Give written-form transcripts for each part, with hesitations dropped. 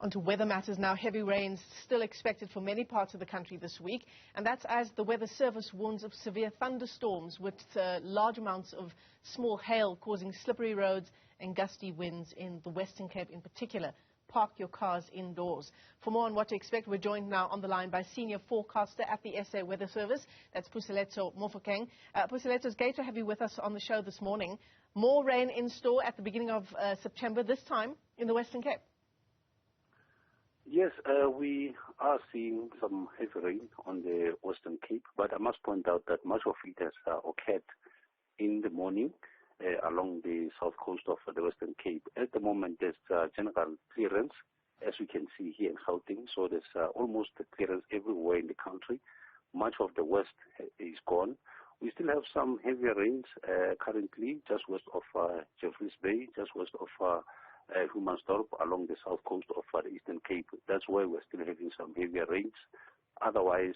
On to weather matters now. Heavy rains still expected for many parts of the country this week, and that's as the Weather Service warns of severe thunderstorms with large amounts of small hail causing slippery roads and gusty winds in the Western Cape in particular. Park your cars indoors. For more on what to expect, we're joined now on the line by senior forecaster at the SA Weather Service. That's Puseletso Mofokeng. Puseletso, it's great to have you with us on the show this morning. More rain in store at the beginning of September, this time in the Western Cape. Yes, we are seeing some heavy rain on the Western Cape, but I must point out that much of it has occurred in the morning along the south coast of the Western Cape. At the moment, there's general clearance, as we can see here in Gauteng, so there's almost clearance everywhere in the country. Much of the west is gone. We still have some heavier rains currently just west of Jeffreys Bay, just west of Humansdorp, along the south coast of the Eastern Cape. That's where we're still having some heavier rains. Otherwise,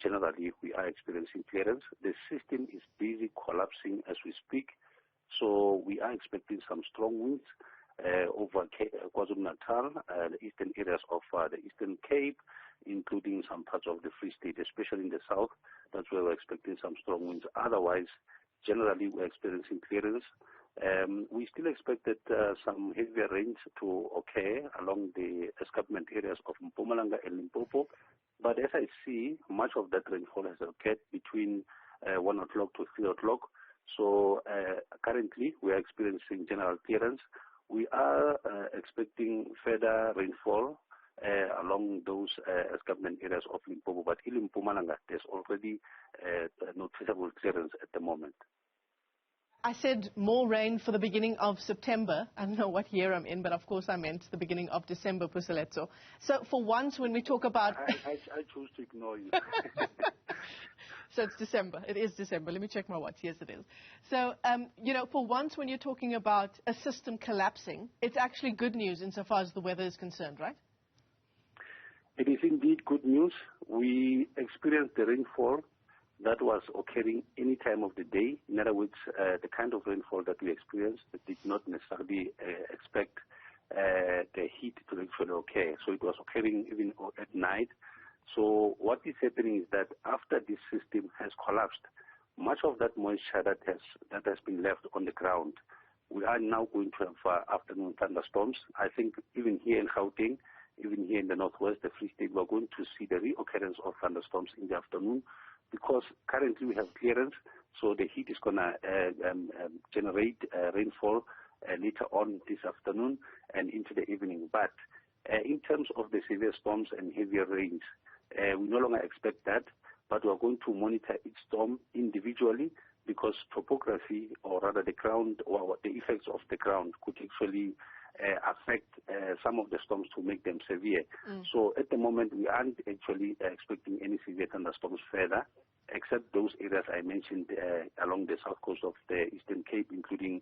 generally, we are experiencing clearance. The system is busy collapsing as we speak, so we are expecting some strong winds over KwaZulu-Natal, the eastern areas of the Eastern Cape, including some parts of the Free State, especially in the south. That's where we're expecting some strong winds. Otherwise, generally, we're experiencing clearance. We still expected some heavier rains to occur along the escarpment areas of Mpumalanga and Limpopo, but as I see, much of that rainfall has occurred between 1 o'clock to 3 o'clock. So currently, we are experiencing general clearance. We are expecting further rainfall along those escarpment areas of Limpopo, but in Mpumalanga, there's already noticeable clearance at the moment. I said more rain for the beginning of September. I don't know what year I'm in, but of course I meant the beginning of December, Puseletso. So for once when we talk about... I choose to ignore you. So it's December. It is December. Let me check my watch. Yes, it is. So, for once when you're talking about a system collapsing, it's actually good news insofar as the weather is concerned, right? It is indeed good news. We experienced the rainfall that was occurring any time of the day. In other words, the kind of rainfall that we experienced did not necessarily expect the heat to actually occur. So it was occurring even at night. So what is happening is that after this system has collapsed, much of that moisture that has been left on the ground, we are now going to have afternoon thunderstorms. I think even here in Gauteng, even here in the northwest, the Free State, we're going to see the reoccurrence of thunderstorms in the afternoon, because currently we have clearance, so the heat is going to generate rainfall later on this afternoon and into the evening. But in terms of the severe storms and heavier rains, we no longer expect that, but we are going to monitor each storm individually, because topography, or rather the ground, or the effects of the ground could actually affect some of the storms to make them severe. So at the moment, we aren't actually expecting any severe thunderstorms further, except those areas I mentioned along the south coast of the Eastern Cape, including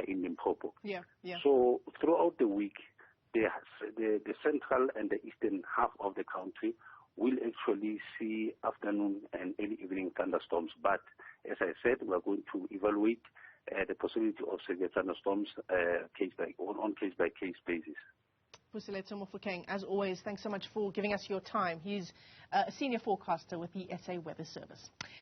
in Limpopo. Yeah. So throughout the week, the central and the eastern half of the country will actually see afternoon and early evening thunderstorms. But as I said, we are going to evaluate the possibility of severe thunderstorms on case-by-case basis. Puseletso Mofokeng, as always, thanks so much for giving us your time. He's a senior forecaster with the SA Weather Service.